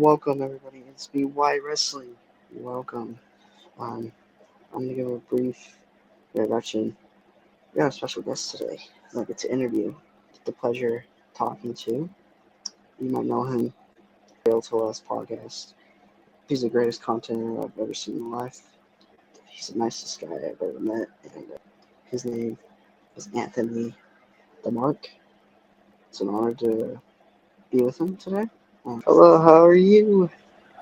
Welcome everybody. It's BY Wrestling. Welcome. Um, I'm gonna give a brief introduction. We have a special guest today. I get to interview. Get the pleasure talking to. You might know him. Real to Us podcast. He's the greatest content I've ever seen in my life. He's the nicest guy I've ever met, and his name is Anthony DeMark. It's an honor to be with him today. Hello, how are you?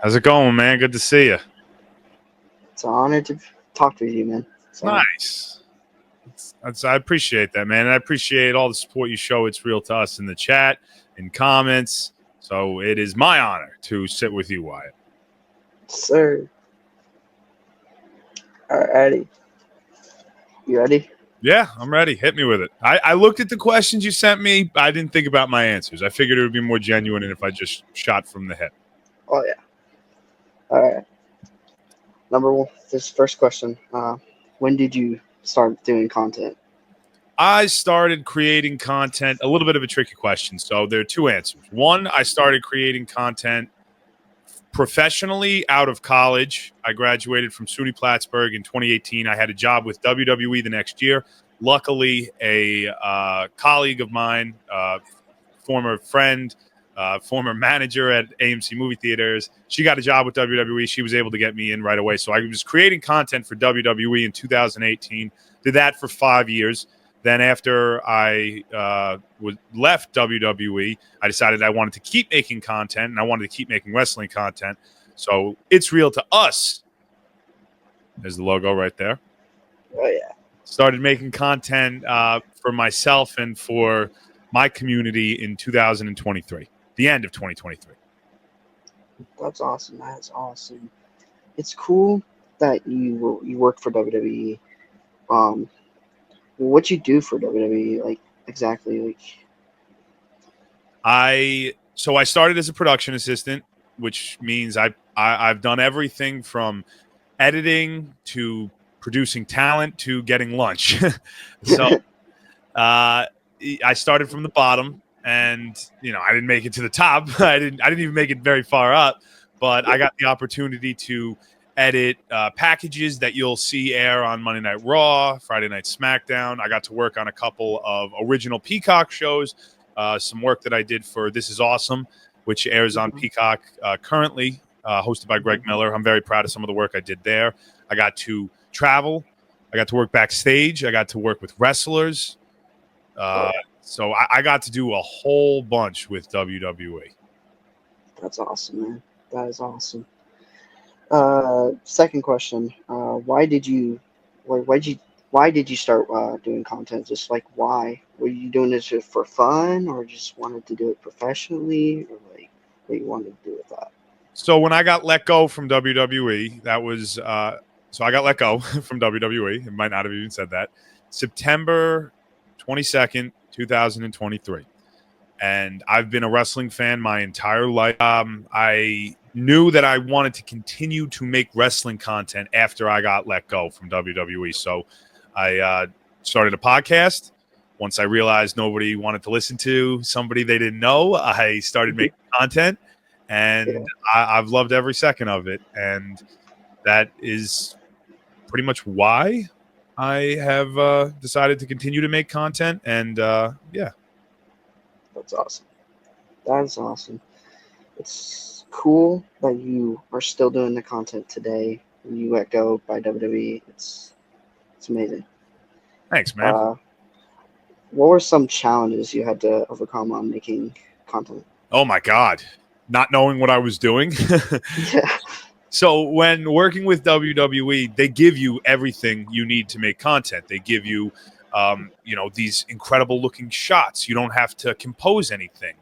How's it going, man? Good to see you. It's an honor to talk to you, man. Nice. I appreciate that, man. And I appreciate all the support you show. It's real to us in the chat, in comments. So it is my honor to sit with you, Wyatt. Sir. Alrighty. You ready? Yeah, I'm ready. Hit me with it. I looked at the questions you sent me. I didn't think about my answers. I figured it would be more genuine if I just shot from the hip. Oh, yeah. All right. Number one, this first question. When did you start doing content? I started creating content, a little bit of a tricky question. So there are two answers. One, I started creating content professionally out of college. I graduated from SUNY Plattsburgh in 2018. I had a job with WWE the next year. Luckily, a colleague of mine, former friend, former manager at AMC Movie Theaters, she got a job with WWE. She was able to get me in right away. So I was creating content for WWE in 2018. Did that for 5 years. Then after I left WWE, I decided I wanted to keep making content, and I wanted to keep making wrestling content. So It's Real to Us. There's the logo right there. Oh, yeah. Started making content for myself and for my community in 2023, the end of 2023. That's awesome. That's awesome. It's cool that you work for WWE. What you do for WWE, like exactly, like. I started as a production assistant, which means I've done everything from editing to producing talent to getting lunch. So I started from the bottom, and I didn't make it to the top. I didn't even make it very far up, but I got the opportunity to edit packages that you'll see air on Monday Night Raw, Friday Night SmackDown. I got to work on a couple of original Peacock shows. Some work that I did for This Is Awesome, which airs on Peacock currently, hosted by Greg Miller. I'm very proud of some of the work I did there. I got to travel. I got to work backstage. I got to work with wrestlers. So I got to do a whole bunch with WWE. That's awesome, man. That is awesome. Second question. Why did you start doing content? Just like why? Were you doing this just for fun, or just wanted to do it professionally, or like what you wanted to do with that? So when I got let go from WWE, that was so I got let go from WWE. It might not have even said that. September 22nd, 2023. And I've been a wrestling fan my entire life. I knew that I wanted to continue to make wrestling content after I got let go from WWE. So I started a podcast. Once I realized nobody wanted to listen to somebody they didn't know, I started making content, and I've loved every second of it. And that is pretty much why I have decided to continue to make content. And yeah. That's awesome. That is awesome. It's cool that you are still doing the content today. When you let go by WWE, it's amazing. Thanks, man. What were some challenges you had to overcome on making content? Oh my God, not knowing what I was doing. Yeah. So when working with WWE, they give you everything you need to make content. They give you these incredible looking shots. You don't have to compose anything.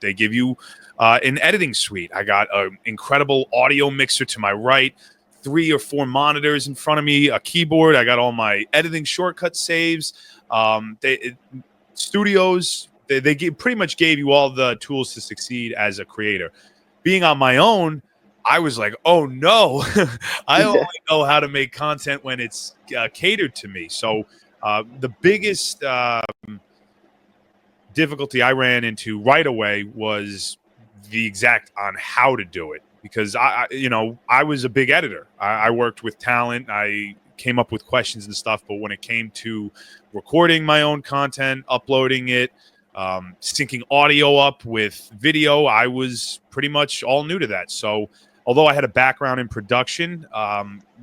They give you an editing suite. I got an incredible audio mixer to my right, 3 or 4 monitors in front of me, a keyboard. I got all my editing shortcut saves. Studios, they pretty much gave you all the tools to succeed as a creator. Being on my own, I was like, oh no, I only know how to make content when it's catered to me. So the biggest difficulty I ran into right away was the exact on how to do it, because I was a big editor. I worked with talent. I came up with questions and stuff. But when it came to recording my own content, uploading it, syncing audio up with video, I was pretty much all new to that. So although I had a background in production,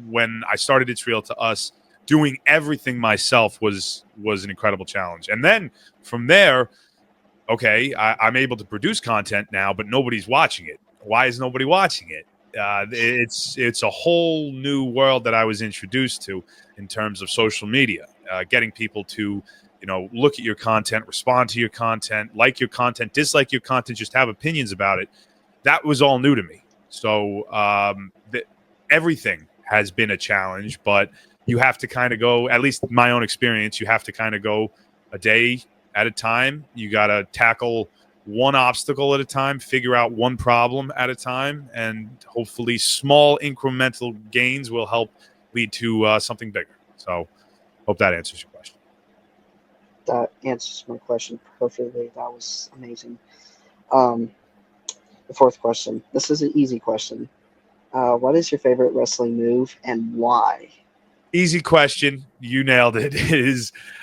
when I started It's Real to Us, doing everything myself was an incredible challenge. And then from there, okay, I'm able to produce content now, but nobody's watching it. Why is nobody watching it? It's a whole new world that I was introduced to in terms of social media, getting people to look at your content, respond to your content, like your content, dislike your content, just have opinions about it. That was all new to me. So everything has been a challenge, but you have to kind of go, at least my own experience, you have to kind of go a day at a time. You got to tackle one obstacle at a time, figure out one problem at a time, and hopefully small incremental gains will help lead to something bigger. So hope that answers your question. That answers my question perfectly. That was amazing. The fourth question. This is an easy question. What is your favorite wrestling move and why? Easy question. You nailed it.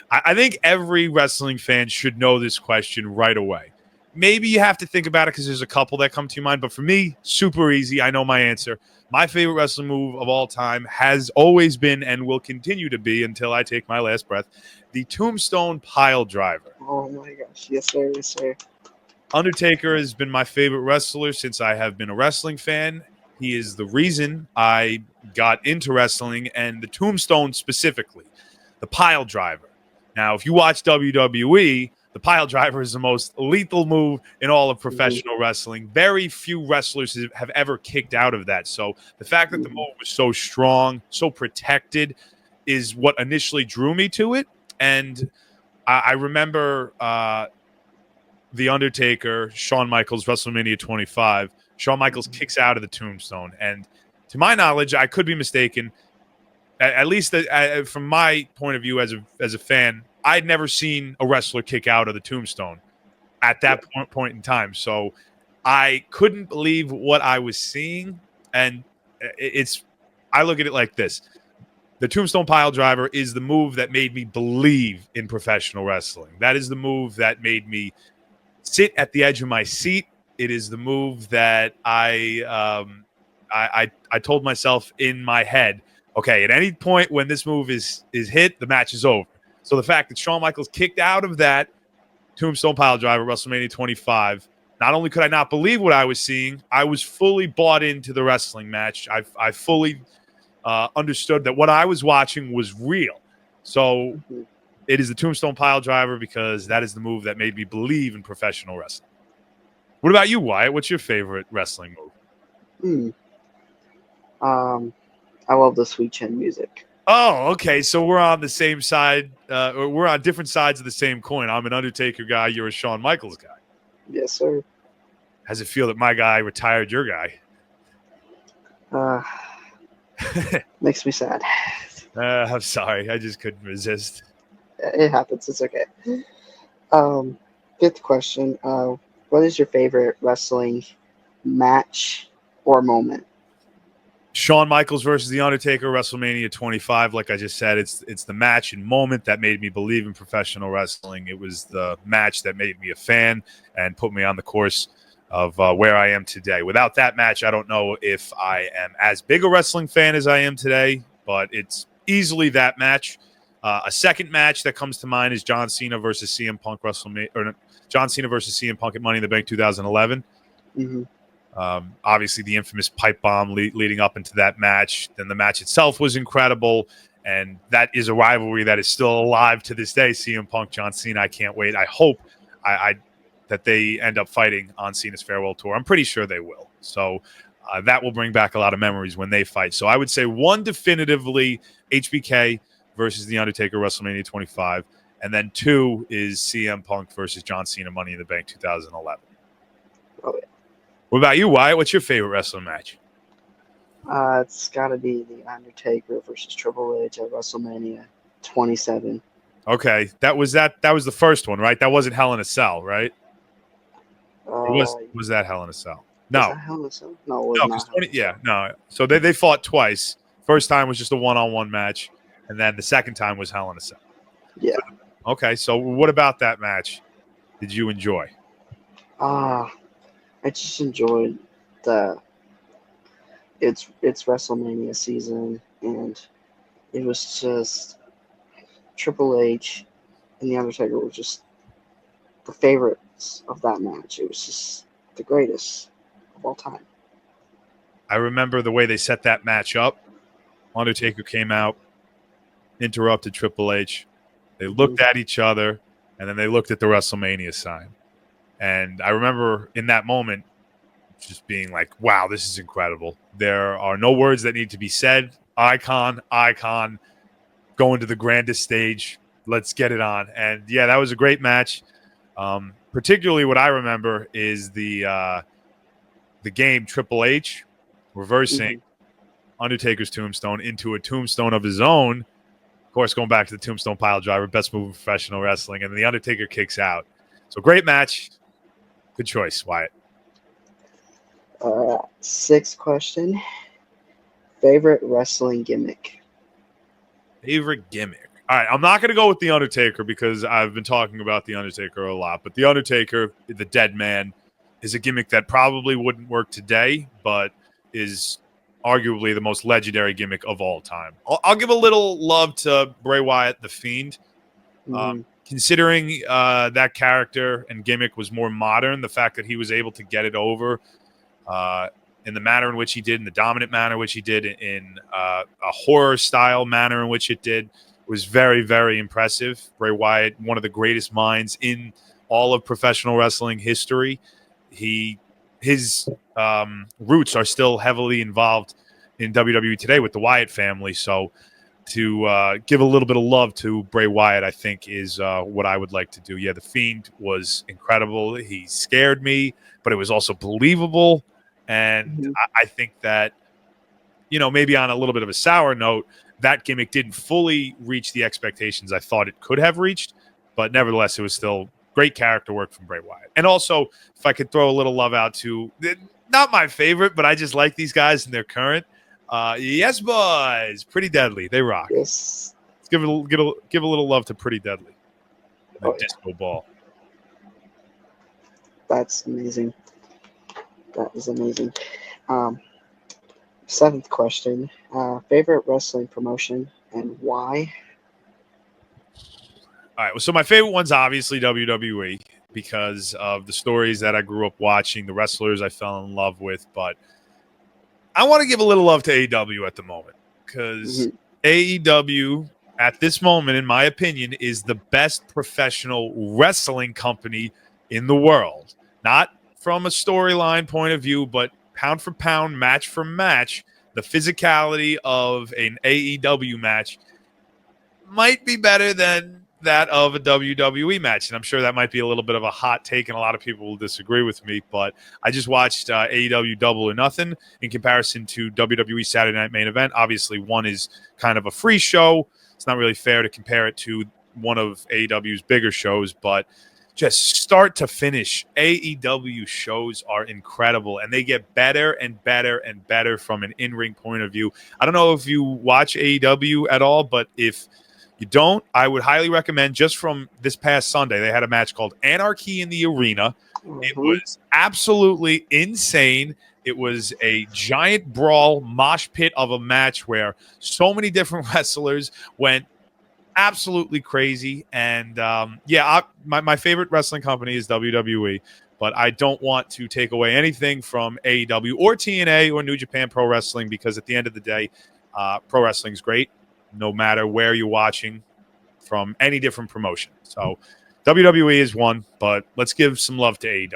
I think every wrestling fan should know this question right away. Maybe you have to think about it because there's a couple that come to your mind. But for me, super easy. I know my answer. My favorite wrestling move of all time has always been and will continue to be until I take my last breath, the Tombstone Pile Driver. Oh, my gosh. Yes, sir. Yes, sir. Undertaker has been my favorite wrestler since I have been a wrestling fan. He is the reason I got into wrestling, and the Tombstone specifically, the Pile Driver. Now, if you watch WWE, the Pile Driver is the most lethal move in all of professional wrestling. Very few wrestlers have ever kicked out of that. So the fact that the move was so strong, so protected, is what initially drew me to it. And I remember The Undertaker, Shawn Michaels, WrestleMania 25. Shawn Michaels kicks out of the Tombstone. And to my knowledge, I could be mistaken, at least from my point of view as a fan, I'd never seen a wrestler kick out of the Tombstone at that point in time. So I couldn't believe what I was seeing. And I look at it like this. The Tombstone Pile Driver is the move that made me believe in professional wrestling. That is the move that made me sit at the edge of my seat. It is the move that I told myself in my head, okay, at any point when this move is hit, the match is over. So the fact that Shawn Michaels kicked out of that Tombstone Pile Driver WrestleMania 25, not only could I not believe what I was seeing, I was fully bought into the wrestling match. I fully understood that what I was watching was real. So it is the Tombstone Pile Driver because that is the move that made me believe in professional wrestling. What about you, Wyatt? What's your favorite wrestling move? I love the Sweet Chin music. Oh, okay. So we're on the same side. Or we're on different sides of the same coin. I'm an Undertaker guy. You're a Shawn Michaels guy. Yes, sir. How's it feel that my guy retired your guy? Makes me sad. I'm sorry. I just couldn't resist. It happens. It's okay. Fifth question. What is your favorite wrestling match or moment? Shawn Michaels versus The Undertaker, WrestleMania 25. Like I just said, it's the match and moment that made me believe in professional wrestling. It was the match that made me a fan and put me on the course of where I am today. Without that match, I don't know if I am as big a wrestling fan as I am today, but it's easily that match. A second match that comes to mind is John Cena versus CM Punk John Cena versus CM Punk at Money in the Bank 2011. Mm-hmm. Obviously, the infamous pipe bomb leading up into that match. Then the match itself was incredible, and that is a rivalry that is still alive to this day. CM Punk, John Cena. I can't wait. I hope that they end up fighting on Cena's farewell tour. I'm pretty sure they will. So that will bring back a lot of memories when they fight. So I would say one definitively HBK versus The Undertaker, WrestleMania 25. And then two is CM Punk versus John Cena, Money in the Bank 2011. Oh, yeah. What about you, Wyatt? What's your favorite wrestling match? It's got to be The Undertaker versus Triple H at WrestleMania 27. Okay, that was the first one, right? That wasn't Hell in a Cell, right? Or was that Hell in a Cell? Was No, that Hell in a Cell? No, it was no, not because Hell in a Cell. no. So they fought twice. First time was just a one-on-one match, and then the second time was Hell in a Cell. Yeah. Okay, so what about that match did you enjoy? I just enjoyed the it's WrestleMania season, and it was just Triple H and The Undertaker were just the favorites of that match. It was just the greatest of all time. I remember the way they set that match up. Undertaker came out, interrupted Triple H. They looked at each other, and then they looked at the WrestleMania sign. And I remember in that moment just being like, wow, this is incredible. There are no words that need to be said. Icon, going to the grandest stage. Let's get it on. And yeah, that was a great match. Particularly what I remember is the game Triple H reversing Undertaker's tombstone into a tombstone of his own. Of course, going back to the tombstone pile driver, best move in professional wrestling, and the Undertaker kicks out. So great match. Good choice, Wyatt. Sixth question. Favorite wrestling gimmick? Favorite gimmick. All right, I'm not going to go with The Undertaker because I've been talking about The Undertaker a lot. But The Undertaker, the dead man, is a gimmick that probably wouldn't work today, but is arguably the most legendary gimmick of all time. I'll give a little love to Bray Wyatt, the Fiend. Considering that character and gimmick was more modern, the fact that he was able to get it over in the manner in which he did, in the dominant manner in which he did, in a horror-style manner in which it did, was very, very impressive. Bray Wyatt, one of the greatest minds in all of professional wrestling history. His roots are still heavily involved in WWE today with the Wyatt family. So to give a little bit of love to Bray Wyatt, I think, is what I would like to do. Yeah, The Fiend was incredible. He scared me, but it was also believable. And I think that, maybe on a little bit of a sour note, that gimmick didn't fully reach the expectations I thought it could have reached. But nevertheless, it was still great character work from Bray Wyatt. And also, if I could throw a little love out to, not my favorite, but I just like these guys and they're current. Yes, boys. Pretty Deadly. They rock. Yes. Let's give a little love to Pretty Deadly. The disco ball. That's amazing. That is amazing. Seventh question. Favorite wrestling promotion and why? All right. So my favorite one's obviously WWE because of the stories that I grew up watching, the wrestlers I fell in love with. But I want to give a little love to AEW at the moment because AEW at this moment, in my opinion, is the best professional wrestling company in the world. Not from a storyline point of view, but pound for pound, match for match, the physicality of an AEW match might be better than that of a WWE match. And I'm sure that might be a little bit of a hot take, and a lot of people will disagree with me. But I just watched AEW Double or Nothing in comparison to WWE Saturday Night Main Event. Obviously, one is kind of a free show. It's not really fair to compare it to one of AEW's bigger shows, but just start to finish, AEW shows are incredible, and they get better and better and better from an in-ring point of view. I don't know if you watch AEW at all, but if you don't, I would highly recommend, just from this past Sunday, they had a match called Anarchy in the Arena. It was absolutely insane. It was a giant brawl, mosh pit of a match where so many different wrestlers went absolutely crazy. And my favorite wrestling company is WWE, but I don't want to take away anything from AEW or TNA or New Japan Pro Wrestling, because at the end of the day, pro wrestling is great no matter where you're watching from any different promotion. So WWE is one, but let's give some love to AEW.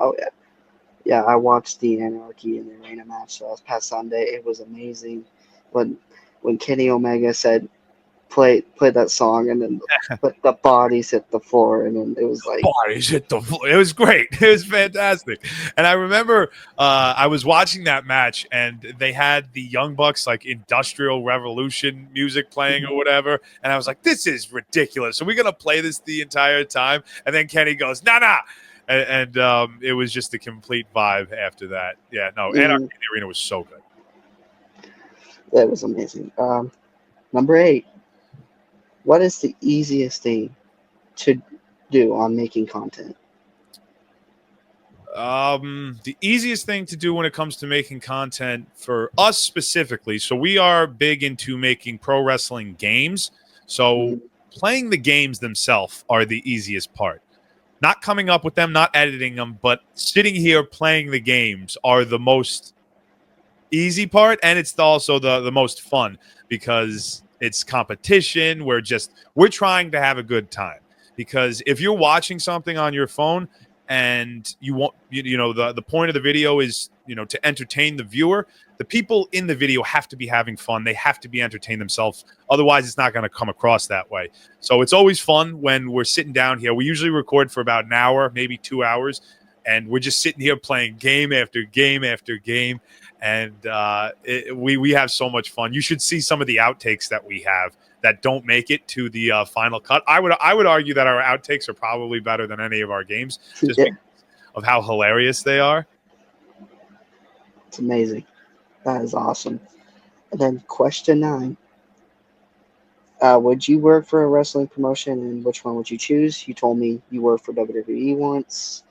Oh, yeah. Yeah, I watched the Anarchy in the Arena match last past Sunday. It was amazing. When Kenny Omega said, play that song, and then the bodies hit the floor, and then it was like bodies hit the floor. It was great. It was fantastic. And I remember I was watching that match, and they had the Young Bucks like Industrial Revolution music playing or whatever, and I was like, this is ridiculous. Are we gonna play this the entire time? And then Kenny goes, nah, and it was just a complete vibe after that. Yeah, no, Anarchy in the Arena was so good. That was amazing. Number 8. What is the easiest thing to do on making content? The easiest thing to do when it comes to making content for us specifically, so we are big into making pro wrestling games. So playing the games themselves are the easiest part. Not coming up with them, not editing them, but sitting here playing the games are the most easy part, and it's also the most fun because it's competition. We're trying to have a good time, because if you're watching something on your phone and you want the point of the video is to entertain the viewer, the people in the video have to be having fun, they have to be entertained themselves, otherwise it's not going to come across that way. So it's always fun when we're sitting down here. We usually record for about an hour, maybe 2 hours, and we're just sitting here playing game after game after game, and we have so much fun. You should see some of the outtakes that we have that don't make it to the final cut. I would argue that our outtakes are probably better than any of our games, just because of how hilarious they are. It's amazing. That is awesome. And then question 9. Would you work for a wrestling promotion, and which one would you choose? You told me you worked for WWE once.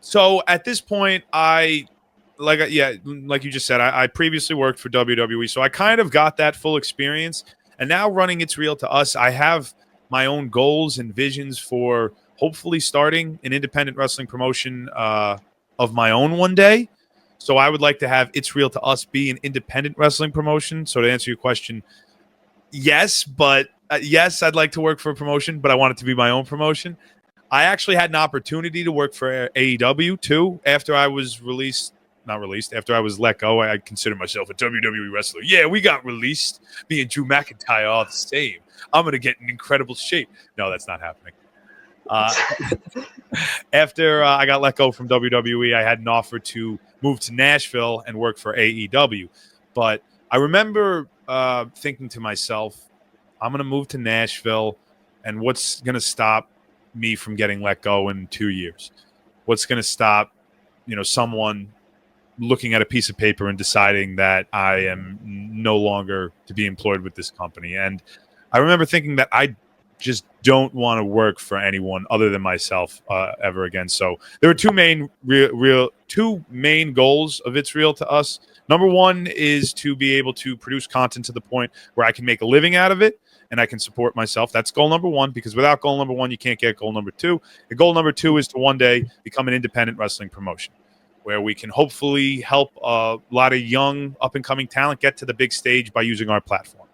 So at this point, like you just said, I previously worked for WWE, so I kind of got that full experience. And now running It's Real to Us, I have my own goals and visions for hopefully starting an independent wrestling promotion of my own one day. So I would like to have It's Real to Us be an independent wrestling promotion. So to answer your question, yes, but yes, I'd like to work for a promotion, but I want it to be my own promotion. I actually had an opportunity to work for AEW too after I was after I was let go. I consider myself a WWE wrestler. Yeah, we got released. Me and Drew McIntyre are the same. I'm going to get in incredible shape. No, that's not happening. After I got let go from WWE, I had an offer to move to Nashville and work for AEW. But I remember thinking to myself, I'm going to move to Nashville, and what's going to stop me from getting let go in 2 years? What's going to stop, someone looking at a piece of paper and deciding that I am no longer to be employed with this company? And I remember thinking that I just don't want to work for anyone other than myself ever again. So there were two main goals of It's Real to Us. Number one is to be able to produce content to the point where I can make a living out of it and I can support myself. That's goal number one, because without goal number one, you can't get goal number two. The goal number two is to one day become an independent wrestling promotion where we can hopefully help a lot of young up-and-coming talent get to the big stage by using our platform.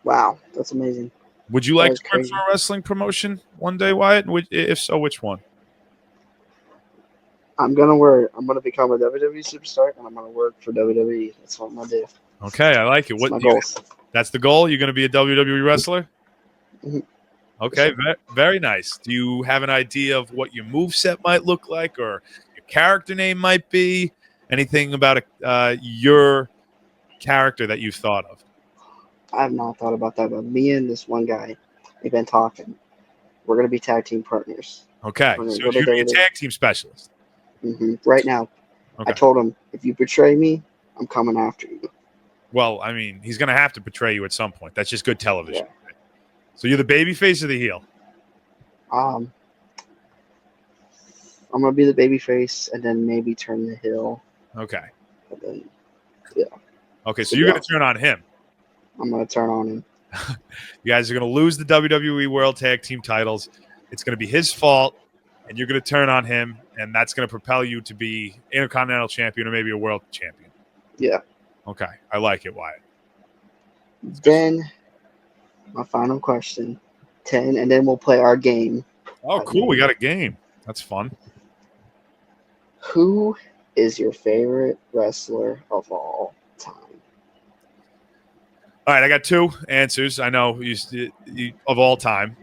Wow, that's amazing. Would you like to work for a wrestling promotion one day, Wyatt? If so, which one? I'm gonna become a WWE superstar, and I'm gonna work for WWE. That's what I'm gonna do. Okay, I like it. That's my goals. That's the goal? You're gonna be a WWE wrestler? Mm-hmm. Okay, very nice. Do you have an idea of what your moveset might look like, or your character name might be? Anything about your character that you've thought of? I have not thought about that, but me and this one guy, we've been talking. We're going to be tag team partners. Okay, so you're going to be a tag team specialist. Mm-hmm. Right now. Okay. I told him, if you betray me, I'm coming after you. Well, I mean, he's going to have to betray you at some point. That's just good television. Yeah. Right? So you're the baby face or the heel? I'm going to be the baby face and then maybe turn the heel. Okay. And then, yeah. Okay, so you're going to turn on him. I'm going to turn on him. You guys are going to lose the WWE World Tag Team titles. It's going to be his fault, and you're going to turn on him, and that's going to propel you to be Intercontinental Champion or maybe a World Champion. Yeah. Okay, I like it, Wyatt. Then, my final question, 10, and then we'll play our game. Oh, cool. We got a game. That's fun. Who is your favorite wrestler of all time? All right, I got two answers. I know you of all time,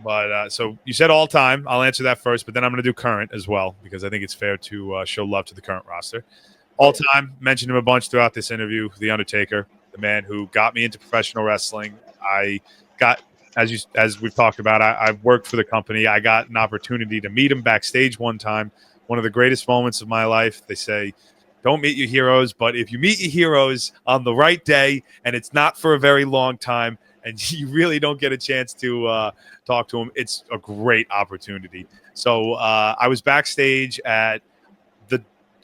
but so you said all time. I'll answer that first, but then I'm going to do current as well because I think it's fair to show love to the current roster. All time, mentioned him a bunch throughout this interview. The Undertaker, the man who got me into professional wrestling. I got as we've talked about, I've worked for the company. I got an opportunity to meet him backstage one time. One of the greatest moments of my life. They say, don't meet your heroes, but if you meet your heroes on the right day and it's not for a very long time and you really don't get a chance to talk to them, it's a great opportunity. So I was backstage at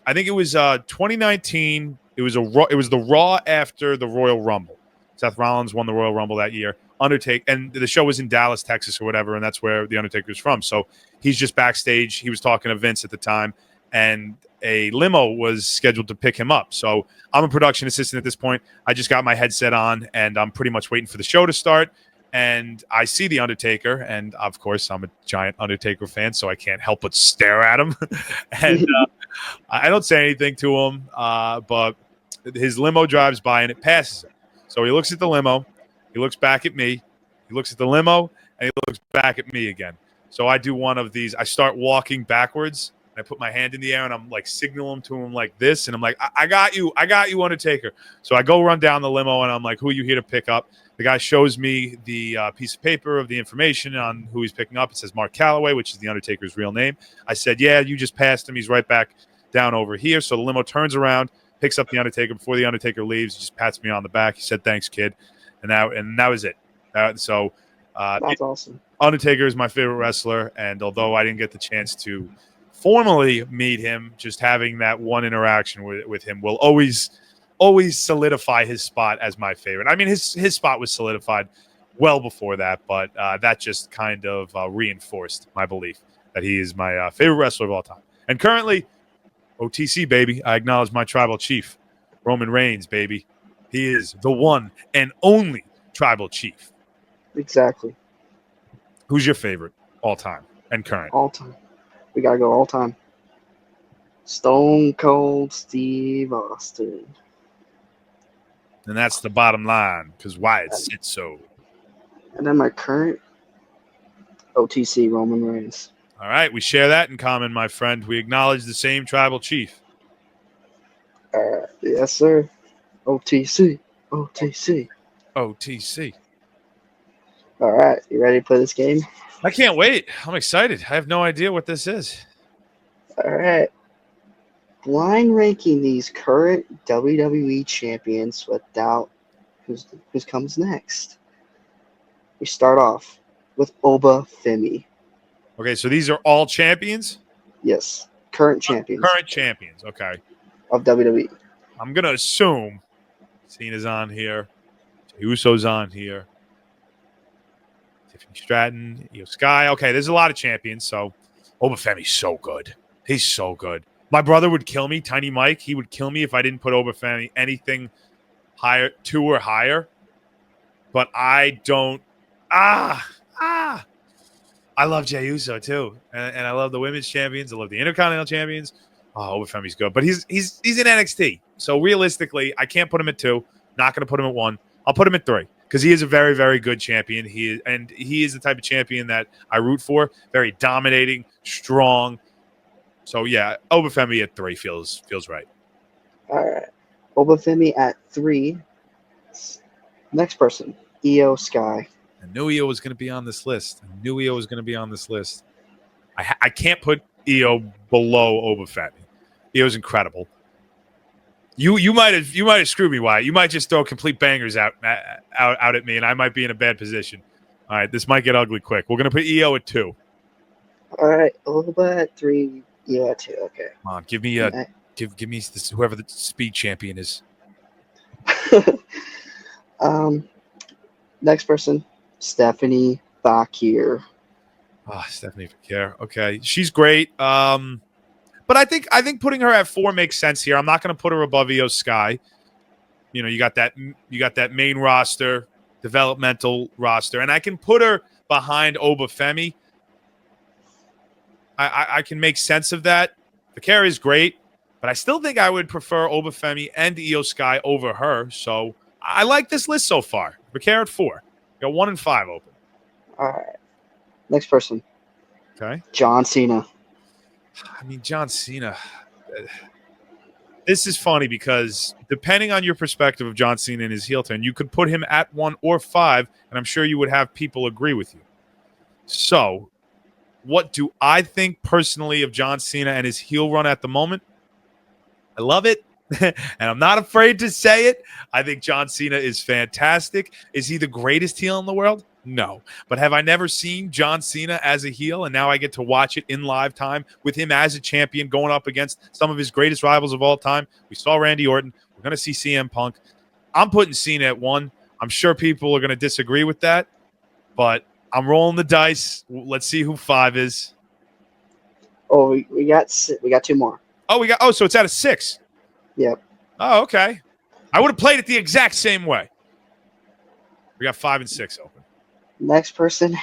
I think it was 2019. It was the Raw after the Royal Rumble. Seth Rollins won the Royal Rumble that year. Undertaker, and the show was in Dallas, Texas, or whatever, and that's where the Undertaker's from. So he's just backstage. He was talking to Vince at the time, and a limo was scheduled to pick him up. So I'm a production assistant at this point. I just got my headset on, and I'm pretty much waiting for the show to start. And I see the Undertaker, and of course, I'm a giant Undertaker fan, so I can't help but stare at him. And I don't say anything to him, but his limo drives by and it passes him. So he looks at the limo, he looks back at me, he looks at the limo, and he looks back at me again. So I do one of these. I start walking backwards, and I put my hand in the air, and I'm like signaling to him like this, and I'm like, I got you, Undertaker. So I go run down the limo, and I'm like, who are you here to pick up? The guy shows me the piece of paper of the information on who he's picking up. It says Mark Calloway, which is the Undertaker's real name. I said, yeah, you just passed him. He's right back down over here. So the limo turns around, picks up the Undertaker. Before the Undertaker leaves, he just pats me on the back. He said, thanks, kid. And that was it. That's awesome. Undertaker is my favorite wrestler. And although I didn't get the chance to formally meet him, just having that one interaction with him will always solidify his spot as my favorite. I mean, his spot was solidified well before that, but that just kind of reinforced my belief that he is my favorite wrestler of all time. And currently, OTC, baby, I acknowledge my tribal chief, Roman Reigns, baby. He is the one and only tribal chief. Exactly. Who's your favorite all time and current? All time. We got to go all time. Stone Cold Steve Austin. And that's the bottom line, because Wyatt said so. And then my current OTC, Roman Reigns. All right, we share that in common, my friend. We acknowledge the same tribal chief. Yes, sir. OTC. OTC. OTC. All right, you ready to play this game? I can't wait. I'm excited. I have no idea what this is. All right. Blind ranking these current WWE champions without who's comes next. We start off with Oba Femi. Okay, so these are all champions? Yes, current champions. Current champions, okay. Of WWE. I'm going to assume Cena's on here. Uso's on here. Tiffany Stratton, Io Sky. Okay, there's a lot of champions, so Oba Femi's so good. He's so good. My brother would kill me, Tiny Mike. He would kill me if I didn't put Oba Femi anything higher, 2 or higher. But I don't. I love Jey Uso too, and I love the women's champions. I love the Intercontinental champions. Oh, Oba Femi's good, but he's in NXT. So realistically, I can't put him at 2. Not going to put him at 1. I'll put him at 3 because he is a very, very good champion. He is the type of champion that I root for. Very dominating, strong. So yeah, Oba Femi at 3 feels right. All right, Oba Femi at 3. Next person, Io Sky. I knew Io was going to be on this list. I can't put Io below Oba Femi. Io's incredible. You might have screwed me, Wyatt. You might just throw complete bangers out at me, and I might be in a bad position. All right, this might get ugly quick. We're going to put Io at 2. All right, Oba at 3. Yeah, 2. Okay. Come on, give me this, whoever the speed champion is. Next person, Stephanie Bakir. Stephanie Bakir. Okay, she's great. But I think putting her at 4 makes sense here. I'm not going to put her above Io Sky. You know, you got that main roster, developmental roster, and I can put her behind Oba Femi. I can make sense of that. Bakir is great, but I still think I would prefer Oba Femi and Io Sky over her. So I like this list so far. Bakir at 4. You got 1 and 5 open. All right. Next person. Okay. John Cena. I mean, John Cena. this is funny because depending on your perspective of John Cena and his heel turn, you could put him at 1 or 5, and I'm sure you would have people agree with you. So, what do I think personally of John Cena and his heel run at the moment? I love it, and I'm not afraid to say it. I think John Cena is fantastic. Is he the greatest heel in the world? No. But have I never seen John Cena as a heel, and now I get to watch it in live time with him as a champion going up against some of his greatest rivals of all time? We saw Randy Orton. We're going to see CM Punk. I'm putting Cena at 1. I'm sure people are going to disagree with that, but I'm rolling the dice. Let's see who 5 is. Oh, we got 2 more. So it's out of 6. Yep. Oh, okay. I would have played it the exact same way. We got 5 and 6 open. Next person.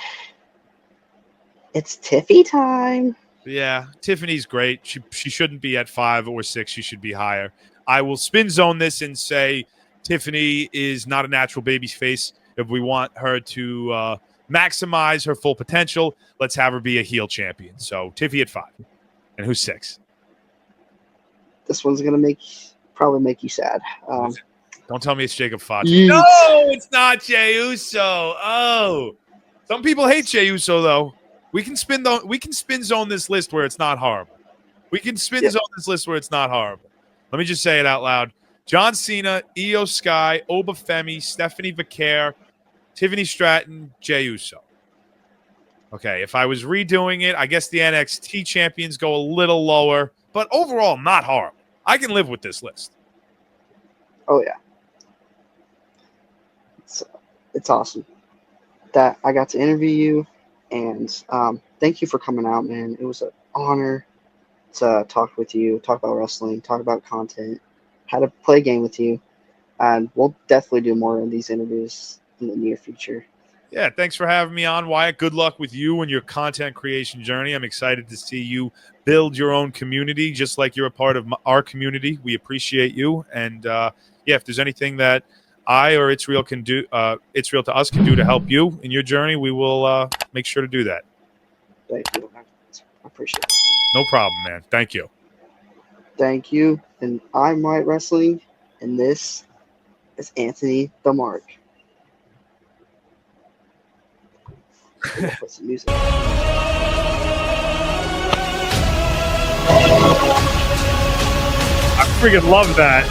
It's Tiffy time. Yeah, Tiffany's great. She shouldn't be at 5 or 6. She should be higher. I will spin zone this and say Tiffany is not a natural baby's face. If we want her to maximize her full potential, let's have her be a heel champion. So Tiffy at 5. And who's 6? This one's gonna probably make you sad. Don't tell me it's Jacob Fatu. Yeet. No, it's not Jey Uso. Oh, some people hate Jey Uso though. We can spin zone this list where it's not horrible. We can spin zone this list where it's not horrible. Let me just say it out loud. John Cena, Io Sky, Oba Femi, Stephanie Vaquer, Tiffany Stratton, Jey Uso. Okay, if I was redoing it, I guess the NXT champions go a little lower, but overall, not horrible. I can live with this list. Oh yeah, it's awesome that I got to interview you, and thank you for coming out, man. It was an honor to talk with you, talk about wrestling, talk about content, how to play a game with you, and we'll definitely do more of these interviews in the near future. Yeah, thanks for having me on, Wyatt. Good luck with you and your content creation journey. I'm excited to see you build your own community, just like you're a part of our community. We appreciate you. And, if there's anything that I or It's Real can do, It's Real to Us can do to help you in your journey, we will make sure to do that. Thank you. I appreciate it. No problem, man. Thank you. Thank you. And I'm Wyatt Wrestling, and this is Anthony the Mark. Put some music. I freaking love that.